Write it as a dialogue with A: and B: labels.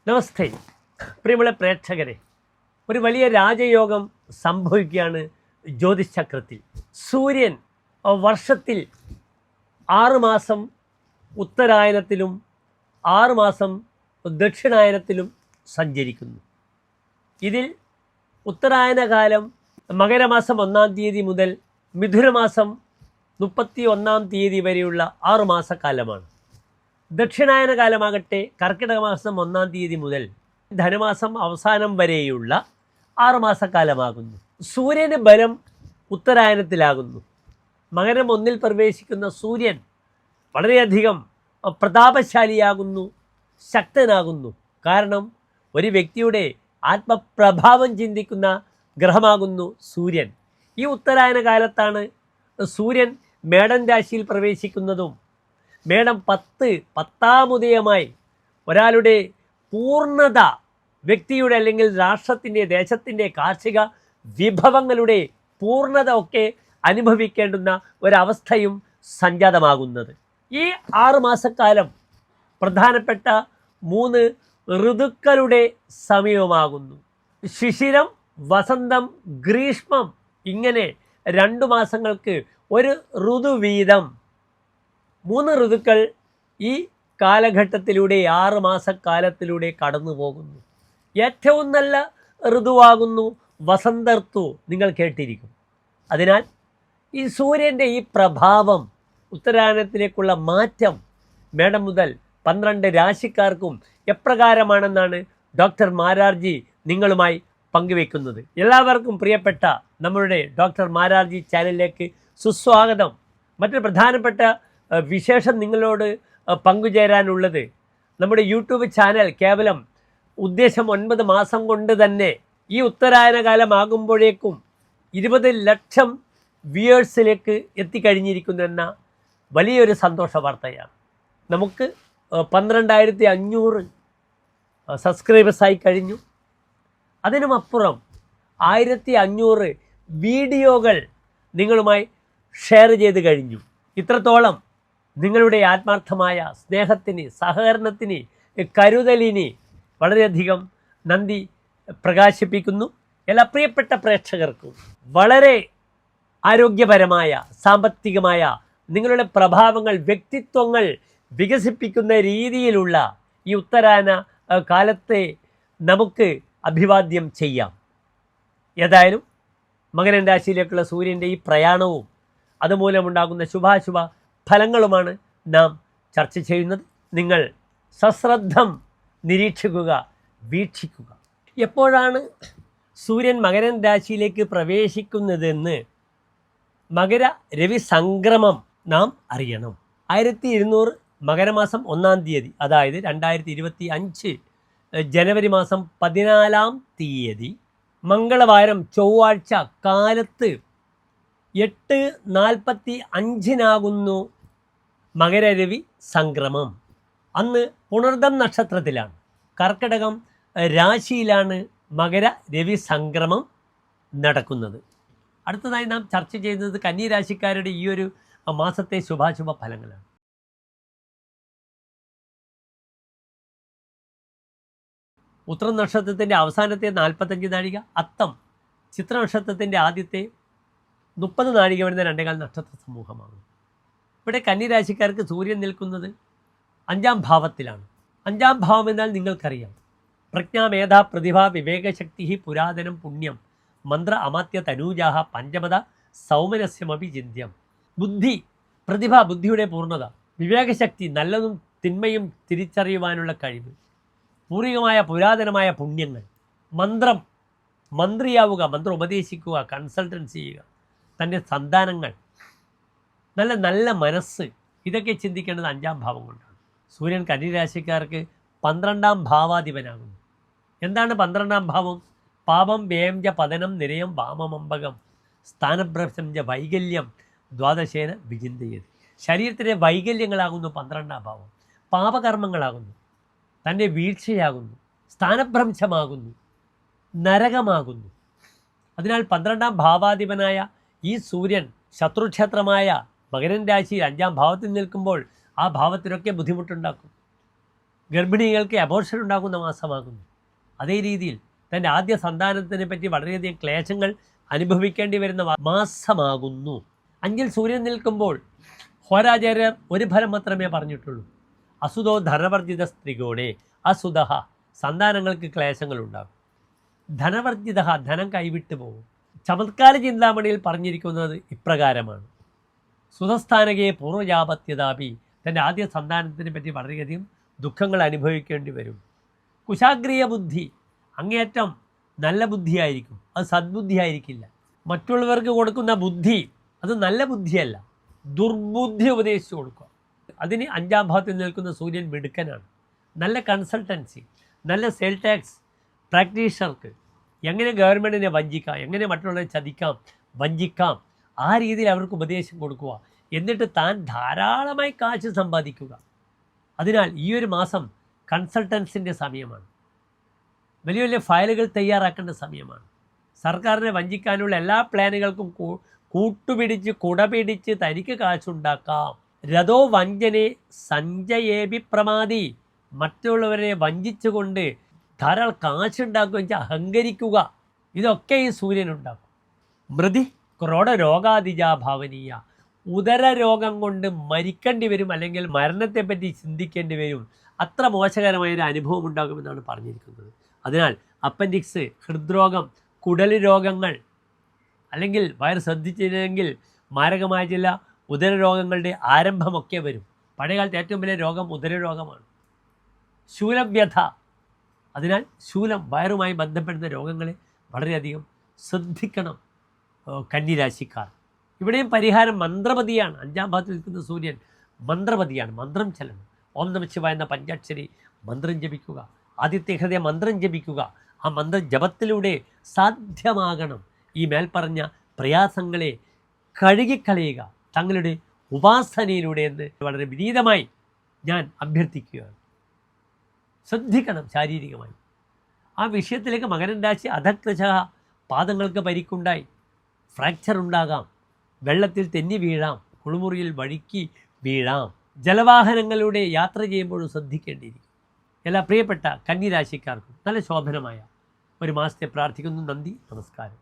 A: നമസ്തേ പ്രിയമുള്ള പ്രേക്ഷകരെ, ഒരു വലിയ രാജയോഗം സംഭവിക്കുകയാണ് ജ്യോതിഷചക്രത്തിൽ. സൂര്യൻ വർഷത്തിൽ 6 മാസം ഉത്തരായനത്തിലും 6 മാസം ദക്ഷിണായനത്തിലും സഞ്ചരിക്കുന്നു. ഇതിൽ ഉത്തരായന കാലം മകരമാസം 1-ാം തീയതി മുതൽ മിഥുനമാസം 31-ാം തീയതി വരെയുള്ള 6 മാസക്കാലമാണ്. ദക്ഷിണായന കാലമാകട്ടെ കർക്കിടക മാസം 1-ാം തീയതി മുതൽ ധനുമാസം അവസാനം വരെയുള്ള 6 മാസക്കാലമാകുന്നു. സൂര്യന് ബലം ഉത്തരായനത്തിലാകുന്നു. മകരം 1-ൽ പ്രവേശിക്കുന്ന സൂര്യൻ വളരെയധികം പ്രതാപശാലിയാകുന്നു, ശക്തനാകുന്നു. കാരണം ഒരു വ്യക്തിയുടെ ആത്മപ്രഭാവം ചിന്തിക്കുന്ന ഗ്രഹമാകുന്നു സൂര്യൻ. ഈ ഉത്തരായന കാലത്താണ് സൂര്യൻ മേടൻ രാശിയിൽ പ്രവേശിക്കുന്നതും മേടം 10-ാം ഉദയമായി ഒരാളുടെ പൂർണ്ണത, വ്യക്തിയുടെ അല്ലെങ്കിൽ രാഷ്ട്രത്തിൻ്റെ, ദേശത്തിൻ്റെ കാർഷിക വിഭവങ്ങളുടെ പൂർണ്ണത ഒക്കെ അനുഭവിക്കേണ്ടുന്ന ഒരവസ്ഥയും സംജാതമാകുന്നത്. ഈ 6 മാസക്കാലം പ്രധാനപ്പെട്ട 3 ഋതുക്കളുടെ സമയമാകുന്നു. ശിശിരം, വസന്തം, ഗ്രീഷ്മം, ഇങ്ങനെ 2 മാസങ്ങൾക്ക് ഒരു ഋതു വീതം 3 ഋതുക്കൾ ഈ കാലഘട്ടത്തിലൂടെ 6 മാസക്കാലത്തിലൂടെ കടന്നു പോകുന്നു. ഏറ്റവും നല്ല ഋതുവാകുന്നു വസന്ത ഋതു, നിങ്ങൾ കേട്ടിരിക്കും. അതിനാൽ ഈ സൂര്യൻ്റെ ഈ പ്രഭാവം, ഉത്തരായനത്തിലേക്കുള്ള മാറ്റം മേടം മുതൽ 12 രാശിക്കാർക്കും എപ്രകാരമാണെന്നാണ് ഡോക്ടർ മാരാർജി നിങ്ങളുമായി പങ്കുവെക്കുന്നത്. എല്ലാവർക്കും പ്രിയപ്പെട്ട നമ്മളുടെ ഡോക്ടർ മാരാർജി ചാനലിലേക്ക് സുസ്വാഗതം. മറ്റൊരു പ്രധാനപ്പെട്ട വിശേഷം നിങ്ങളോട് പങ്കുചേരാനുള്ളത്, നമ്മുടെ യൂട്യൂബ് ചാനൽ കേവലം ഉദ്ദേശം 9 മാസം കൊണ്ട് തന്നെ ഈ ഉത്തരായന കാലമാകുമ്പോഴേക്കും 20 ലക്ഷം വ്യൂവേഴ്സിലേക്ക് എത്തിക്കഴിഞ്ഞിരിക്കുന്നു എന്ന വലിയൊരു സന്തോഷ വാർത്തയാണ്. നമുക്ക് 12,500 സബ്സ്ക്രൈബേഴ്സായി കഴിഞ്ഞു. അതിനുമപ്പുറം 1,500 വീഡിയോകൾ നിങ്ങളുമായി ഷെയർ ചെയ്ത് കഴിഞ്ഞു. ഇത്രത്തോളം നിങ്ങളുടെ ആത്മാർത്ഥമായ സ്നേഹത്തിന്, സഹകരണത്തിന്, കരുതലിന് വളരെയധികം നന്ദി പ്രകാശിപ്പിക്കുന്നു. എല്ലാ പ്രിയപ്പെട്ട പ്രേക്ഷകർക്കും വളരെ ആരോഗ്യപരമായ, സാമ്പത്തികമായ നിങ്ങളുടെ പ്രഭാവങ്ങൾ, വ്യക്തിത്വങ്ങൾ വികസിപ്പിക്കുന്ന രീതിയിലുള്ള ഈ ഉത്തരായന കാലത്തെ നമുക്ക് അഭിവാദ്യം ചെയ്യാം. ഏതായാലും മകരൻ രാശിയിലേക്കുള്ള സൂര്യൻ്റെ ഈ പ്രയാണവും അതുമൂലമുണ്ടാകുന്ന ശുഭാശുഭ ഫലങ്ങളുമാണ് നാം ചർച്ച ചെയ്യുന്നത്. നിങ്ങൾ സശ്രദ്ധം നിരീക്ഷിക്കുക, വീക്ഷിക്കുക. എപ്പോഴാണ് സൂര്യൻ മകരൻ രാശിയിലേക്ക് പ്രവേശിക്കുന്നതെന്ന് മകര രവി സംക്രമം നാം അറിയണം. 1200 മകരമാസം 1-ാം തീയതി, അതായത് 2025 ജനുവരി മാസം 14-ാം തീയതി മംഗളവാരം ചൊവ്വാഴ്ച കാലത്ത് 8:45 മകരരവി സംക്രമം. അന്ന് പുണർദം നക്ഷത്രത്തിലാണ്, കർക്കിടകം രാശിയിലാണ് മകര രവി സംക്രമം നടക്കുന്നത്. അടുത്തതായി നാം ചർച്ച ചെയ്യുന്നത് കന്യരാശിക്കാരുടെ ഈ ഒരു മാസത്തെ ശുഭാശുഭ ഫലങ്ങളാണ്. ഉത്രം നക്ഷത്രത്തിൻ്റെ അവസാനത്തെ 45 നാഴിക, അത്തം ചിത്ര നക്ഷത്രത്തിൻ്റെ ആദ്യത്തെ 30 നാഴിക വരുന്ന 2-കാൽ നക്ഷത്ര സമൂഹമാണ്. ഇവിടെ കന്യരാശിക്കാർക്ക് സൂര്യൻ നിൽക്കുന്നത് 5-ാം ഭാവത്തിലാണ്. 5-ാം ഭാവം എന്നാൽ നിങ്ങൾക്കറിയാം. പ്രജ്ഞ, മേധ, പ്രതിഭ, വിവേകശക്തി, പുരാതനം, പുണ്യം, മന്ത്ര, അമാത്യ, തനൂജാഹ, പഞ്ചമത, സൗമനസ്യമപി ചിന്ത്യം. ബുദ്ധി, പ്രതിഭ, ബുദ്ധിയുടെ പൂർണ്ണത, വിവേകശക്തി, നല്ലതും തിന്മയും തിരിച്ചറിയുവാനുള്ള കഴിവ്, പൂർവികമായ പുരാതനമായ പുണ്യങ്ങൾ, മന്ത്രം, മന്ത്രിയാവുക, മന്ത്രം ഉപദേശിക്കുക, കൺസൾട്ടൻസി ചെയ്യുക, തൻ്റെ സന്താനങ്ങൾ, നല്ല നല്ല മനസ്സ്, ഇതൊക്കെ ചിന്തിക്കേണ്ടത് 5-ാം ഭാവം കൊണ്ടാണ്. സൂര്യൻ കന്യരാശിക്കാർക്ക് 12-ാം ഭാവാധിപനാകുന്നു. എന്താണ് 12-ാം ഭാവം? പാപം, വ്യയം ച പതനം, നിരയം, വാമമമ്പകം, സ്ഥാനഭ്രംശം ച വൈകല്യം, ദ്വാദശേന വിചിന്തയത്. ശരീരത്തിലെ വൈകല്യങ്ങളാകുന്നു 12-ാം ഭാവം, പാപകർമ്മങ്ങളാകുന്നു, തൻ്റെ വീഴ്ചയാകുന്നു, സ്ഥാനഭ്രംശമാകുന്നു, നരകമാകുന്നു. അതിനാൽ 12-ാം ഭാവാധിപനായ ഈ സൂര്യൻ ശത്രുക്ഷേത്രമായ മകരൻ രാശി 5-ാം ഭാവത്തിൽ നിൽക്കുമ്പോൾ ആ ഭാവത്തിനൊക്കെ ബുദ്ധിമുട്ടുണ്ടാക്കും. ഗർഭിണികൾക്ക് അബോർഷൻ ഉണ്ടാകുന്ന മാസമാകുന്നു. അതേ രീതിയിൽ തൻ്റെ ആദ്യ സന്താനത്തിനെ പറ്റി വളരെയധികം ക്ലേശങ്ങൾ അനുഭവിക്കേണ്ടി വരുന്ന മാസമാകുന്നു. 5-ൽ സൂര്യൻ നിൽക്കുമ്പോൾ ഹോരാചാര്യർ ഒരു ഫലം മാത്രമേ പറഞ്ഞിട്ടുള്ളൂ. അസുതോ ധനവർജിത സ്ത്രീകോണേ അസുത, സന്താനങ്ങൾക്ക് ക്ലേശങ്ങളുണ്ടാകും. ധനവർജിത, ധനം കൈവിട്ടു പോകും. ചമത്കാര ചിന്താമണിയിൽ പറഞ്ഞിരിക്കുന്നത് ഇപ്രകാരമാണ്: സുതസ്ഥാനകയെ പൂർവ്വജാപത്യതാപി, തൻ്റെ ആദ്യ സന്താനത്തിനെ പറ്റി വളരെയധികം ദുഃഖങ്ങൾ അനുഭവിക്കേണ്ടി വരും. കുശാഗ്രീയ ബുദ്ധി, അങ്ങേയറ്റം നല്ല ബുദ്ധിയായിരിക്കും, അത് സദ്ബുദ്ധിയായിരിക്കില്ല. മറ്റുള്ളവർക്ക് കൊടുക്കുന്ന ബുദ്ധി അത് നല്ല ബുദ്ധിയല്ല, ദുർബുദ്ധി ഉപദേശിച്ചു കൊടുക്കുക. അതിന് 5-ാം ഭാവത്തിൽ നിൽക്കുന്ന സൂര്യൻ മിടുക്കനാണ്. നല്ല കൺസൾട്ടൻസി, നല്ല സെയിൽ ടാക്സ് പ്രാക്ടീഷണർക്ക് എങ്ങനെ ഗവൺമെൻറ്റിനെ വഞ്ചിക്കാം, എങ്ങനെ മറ്റുള്ളവരെ ചതിക്കാം, വഞ്ചിക്കാം, ആ രീതിയിൽ അവർക്ക് ഉപദേശം കൊടുക്കുക. എന്നിട്ട് താൻ ധാരാളമായി കാശ് സമ്പാദിക്കുക. അതിനാൽ ഈ ഒരു മാസം കൺസൾട്ടൻസിൻ്റെ സമയമാണ്. വലിയ വലിയ ഫയലുകൾ തയ്യാറാക്കേണ്ട സമയമാണ്. സർക്കാരിനെ വഞ്ചിക്കാനുള്ള എല്ലാ പ്ലാനുകൾക്കും കൂട്ടുപിടിച്ച് കുടപിടിച്ച് തനിക്ക് കാശുണ്ടാക്കാം. രഥോ വഞ്ചനെ സഞ്ചയേബി പ്രമാദി, മറ്റുള്ളവരെ വഞ്ചിച്ചുകൊണ്ട് ധാരാളം കാശുണ്ടാക്കുകയും വെച്ചാൽ അഹങ്കരിക്കുക. ഇതൊക്കെ ഈ സൂര്യനുണ്ടാക്കും. മൃതി ക്രോഡരോഗാദിജാഭാവനീയ, ഉദര രോഗം കൊണ്ട് മരിക്കേണ്ടി വരും, അല്ലെങ്കിൽ മരണത്തെപ്പറ്റി ചിന്തിക്കേണ്ടി വരും. അത്ര മോശകരമായൊരു അനുഭവം ഉണ്ടാകുമെന്നാണ് പറഞ്ഞിരിക്കുന്നത്. അതിനാൽ അപ്പൻഡിക്സ്, ഹൃദ്രോഗം, കുടൽ രോഗങ്ങൾ, അല്ലെങ്കിൽ വയർ ശ്രദ്ധിച്ചില്ലെങ്കിൽ മാരകമായ ചില ഉദരരോഗങ്ങളുടെ ആരംഭമൊക്കെ വരും. പഴയകാലത്ത് ഏറ്റവും വലിയ രോഗം ഉദരരോഗമാണ്. ശൂലവ്യഥ, അതിനാൽ ശൂലം, വയറുമായി ബന്ധപ്പെടുന്ന രോഗങ്ങളെ വളരെയധികം ശ്രദ്ധിക്കണം കന്നിരാശിക്കാർ. ഇവിടെയും പരിഹാരം മന്ത്രപതിയാണ്. 5-ാം ഭാവത്തിൽ നിൽക്കുന്ന സൂര്യൻ മന്ത്രപതിയാണ്. മന്ത്രം ചെല്ലണം. ഓം നമഃ ശിവായ എന്ന പഞ്ചാക്ഷരി മന്ത്രം ജപിക്കുക. ആദിത്യ ഹൃദയ മന്ത്രം ജപിക്കുക. ആ മന്ത്ര ജപത്തിലൂടെ സാധ്യമാകണം ഈ മേൽപ്പറഞ്ഞ പ്രയാസങ്ങളെ കഴുകിക്കളയുക തങ്ങളുടെ ഉപാസനയിലൂടെ എന്ന് വളരെ വിനീതമായി ഞാൻ അഭ്യർത്ഥിക്കുകയാണ്. ശ്രദ്ധിക്കണം ശാരീരികമായി. ആ വിഷയത്തിലേക്ക് മകരൻ രാശി അധകൃശ, പാദങ്ങൾക്ക് പരിക്കുണ്ടായി, ഫ്രാക്ചർ ഉണ്ടാകാം, വെള്ളത്തിൽ തെന്നി വീഴാം, കുളിമുറിയിൽ വഴുക്കി വീഴാം, ജലവാഹനങ്ങളിലൂടെ യാത്ര ചെയ്യുമ്പോഴും ശ്രദ്ധിക്കേണ്ടിയിരിക്കും. എല്ലാ പ്രിയപ്പെട്ട കന്നിരാശിക്കാർക്കും നല്ല ശോഭനമായ ഒരു മാസത്തെ പ്രാർത്ഥിക്കുന്നു. നന്ദി, നമസ്കാരം.